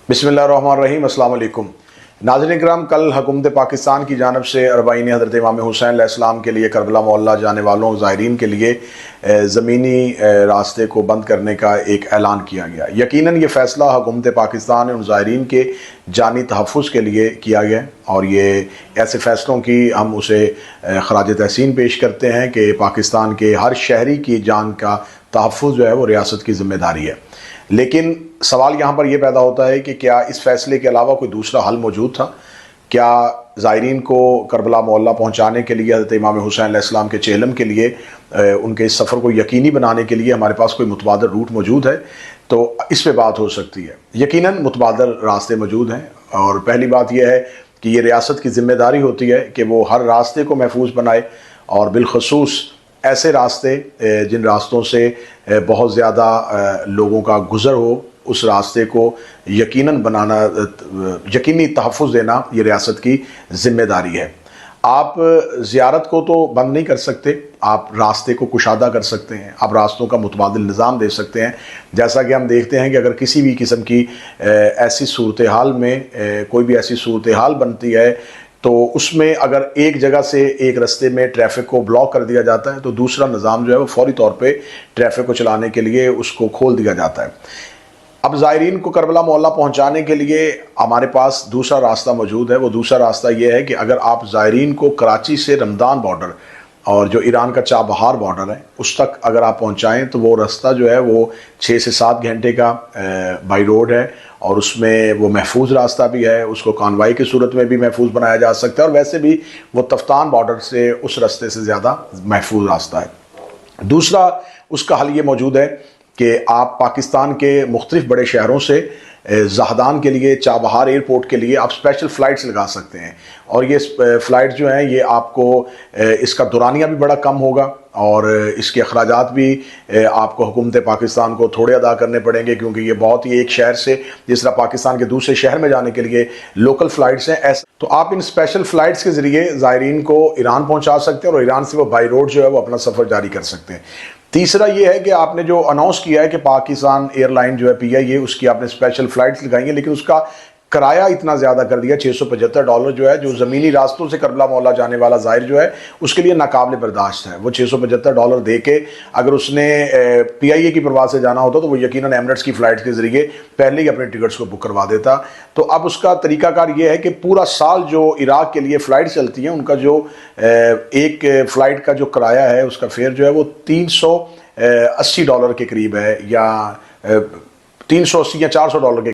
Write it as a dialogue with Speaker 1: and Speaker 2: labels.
Speaker 1: بسم اللہ الرحمن الرحیم۔ السلام علیکم ناظرین کرام، کل حکومت پاکستان کی جانب سے اربعین حضرت امام حسین علیہ السلام کے لیے کربلا معلیٰ جانے والوں زائرین کے لیے زمینی راستے کو بند کرنے کا ایک اعلان کیا گیا۔ یقیناً یہ فیصلہ حکومت پاکستان ان زائرین کے جانی تحفظ کے لیے کیا گیا، اور یہ ایسے فیصلوں کی ہم اسے خراج تحسین پیش کرتے ہیں کہ پاکستان کے ہر شہری کی جان کا تحفظ جو ہے وہ ریاست کی ذمہ داری ہے۔ لیکن سوال یہاں پر یہ پیدا ہوتا ہے کہ کیا اس فیصلے کے علاوہ کوئی دوسرا حل موجود تھا؟ کیا زائرین کو کربلا معلیٰ پہنچانے کے لیے، حضرت امام حسین علیہ السلام کے چہلم کے لیے ان کے اس سفر کو یقینی بنانے کے لیے ہمارے پاس کوئی متبادل روٹ موجود ہے؟ تو اس پہ بات ہو سکتی ہے۔ یقیناً متبادل راستے موجود ہیں، اور پہلی بات یہ ہے کہ یہ ریاست کی ذمہ داری ہوتی ہے کہ وہ ہر راستے کو محفوظ بنائے، اور بالخصوص ایسے راستے جن راستوں سے بہت زیادہ لوگوں کا گزر ہو، اس راستے کو یقیناً بنانا، یقینی تحفظ دینا یہ ریاست کی ذمہ داری ہے۔ آپ زیارت کو تو بند نہیں کر سکتے، آپ راستے کو کشادہ کر سکتے ہیں، آپ راستوں کا متبادل نظام دے سکتے ہیں۔ جیسا کہ ہم دیکھتے ہیں کہ اگر کسی بھی قسم کی ایسی صورتحال میں کوئی بھی ایسی صورتحال بنتی ہے تو اس میں اگر ایک جگہ سے ایک رستے میں ٹریفک کو بلاک کر دیا جاتا ہے تو دوسرا نظام جو ہے وہ فوری طور پہ ٹریفک کو چلانے کے لیے اس کو کھول دیا جاتا ہے۔ اب زائرین کو کربلا معلیٰ پہنچانے کے لیے ہمارے پاس دوسرا راستہ موجود ہے۔ وہ دوسرا راستہ یہ ہے کہ اگر آپ زائرین کو کراچی سے رمضان بارڈر اور جو ایران کا چابہار بارڈر ہے اس تک اگر آپ پہنچائیں تو وہ راستہ جو ہے وہ 6 سے 7 گھنٹے کا بائی روڈ ہے، اور اس میں وہ محفوظ راستہ بھی ہے، اس کو کانوائی کی صورت میں بھی محفوظ بنایا جا سکتا ہے، اور ویسے بھی وہ تفتان بارڈر سے اس راستے سے زیادہ محفوظ راستہ ہے۔ دوسرا اس کا حل یہ موجود ہے کہ آپ پاکستان کے مختلف بڑے شہروں سے زاہدان کے لیے، چابہار ایئرپورٹ کے لیے آپ اسپیشل فلائٹس لگا سکتے ہیں، اور یہ فلائٹس جو ہیں یہ آپ کو اس کا دورانیہ بھی بڑا کم ہوگا، اور اس کے اخراجات بھی آپ کو حکومت پاکستان کو تھوڑے ادا کرنے پڑیں گے، کیونکہ یہ بہت ہی ایک شہر سے جس طرح پاکستان کے دوسرے شہر میں جانے کے لیے لوکل فلائٹس ہیں ایسا، تو آپ ان اسپیشل فلائٹس کے ذریعے زائرین کو ایران پہنچا سکتے ہیں، اور ایران سے وہ بائی روڈ جو ہے وہ اپنا سفر جاری کر سکتے ہیں۔ تیسرا یہ ہے کہ آپ نے جو اناؤنس کیا ہے کہ پاکستان ایئر لائن جو ہے PIA، اس کی آپ نے اسپیشل فلائٹس لگائی ہیں، لیکن اس کا کرایہ اتنا زیادہ کر دیا، $675 جو ہے، جو زمینی راستوں سے کربلا معلیٰ جانے والا زائر جو ہے اس کے لیے ناقابل برداشت ہے۔ وہ $675 دے کے اگر اس نے PIA کی پرواز سے جانا ہوتا تو وہ یقیناً ایمریٹس کی فلائٹ کے ذریعے پہلے ہی اپنے ٹکٹس کو بک کروا دیتا۔ تو اب اس کا طریقہ کار یہ ہے کہ پورا سال جو عراق کے لیے فلائٹ چلتی ہیں ان کا جو ایک فلائٹ کا جو کرایہ ہے اس کا فیئر جو ہے وہ $380 کے قریب ہے، یا $380 یا $400 کے